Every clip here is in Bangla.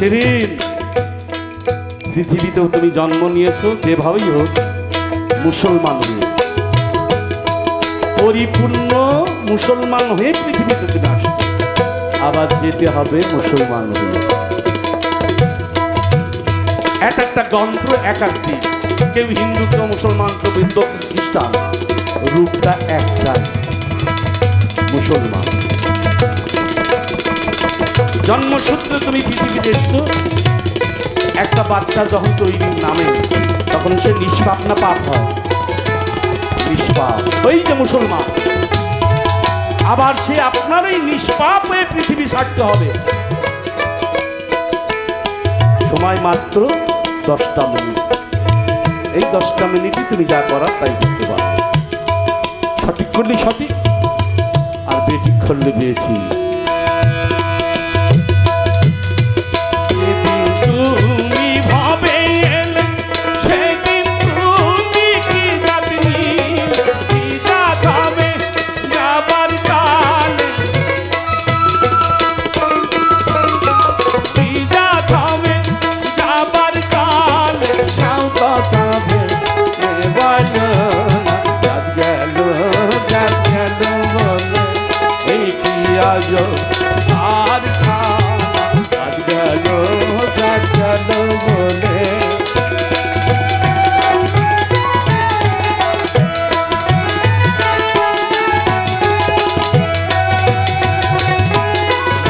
শিরিন, পৃথিবীতেও তুমি জন্ম নিয়েছো যেভাবেই হোক মুসলমান হয়ে, পরিপূর্ণ মুসলমান হয়ে পৃথিবীতে তুমি আসছো, আবার যেতে হবে মুসলমান হয়ে। এক একটা গ্রন্থ এক এক দিক, কেউ হিন্দু, কেউ মুসলমান, কেউ বৌদ্ধ, খ্রিস্টান, রূপটা একটা, মুসলমান। জন্মসূত্রে তুমি পৃথিবীতে এসছো। একটা বাচ্চা যখন তৈরি নামে তখন সে নিষ্পাপ না পাপ হয়? নিষ্পাপ, ওই যে মুসলমান। আবার সে আপনার এই নিষ্পাপ হয়ে পৃথিবী ছাড়তে হবে। সময় মাত্র 10টা মিনিট। এই 10টা মিনিটই তুমি যা করার তাই করতে পারো। সঠিক করলে সঠিক, আর বেঠিক করলে বেঠিক।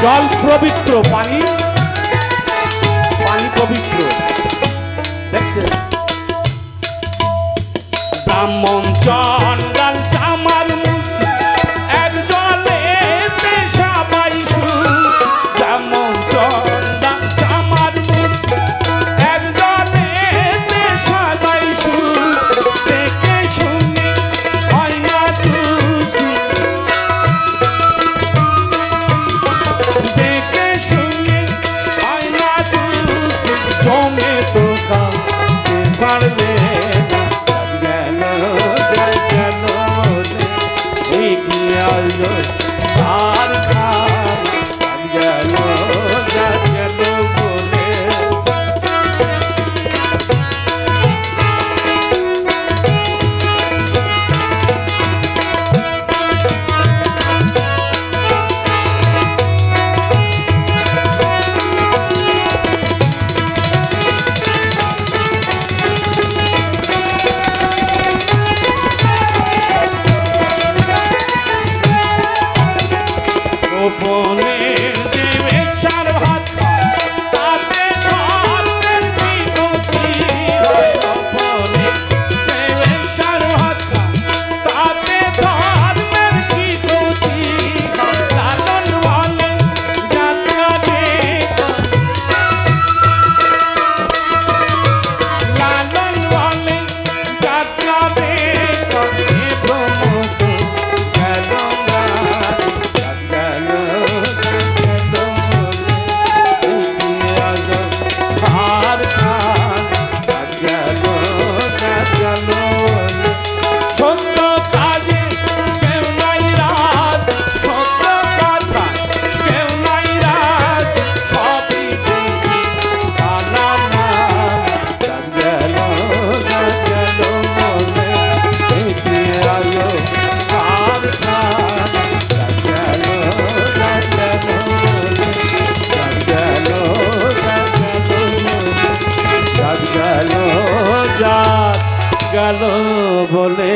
জল পবিত্র, পানি পানি পবিত্র। দেখছেন, ব্রাহ্মণ চন্ডাল চামার মুসি এক জলে সবাই সুস। ব্রাহ্মণ চন্ডাল চামার মুসি এক জলে সবাই সুস। দেখে শুনে হয় না খুশি, দেখে শুনে হয় না খুশি। জমে তো কাউকে পারবে না, গেল বলে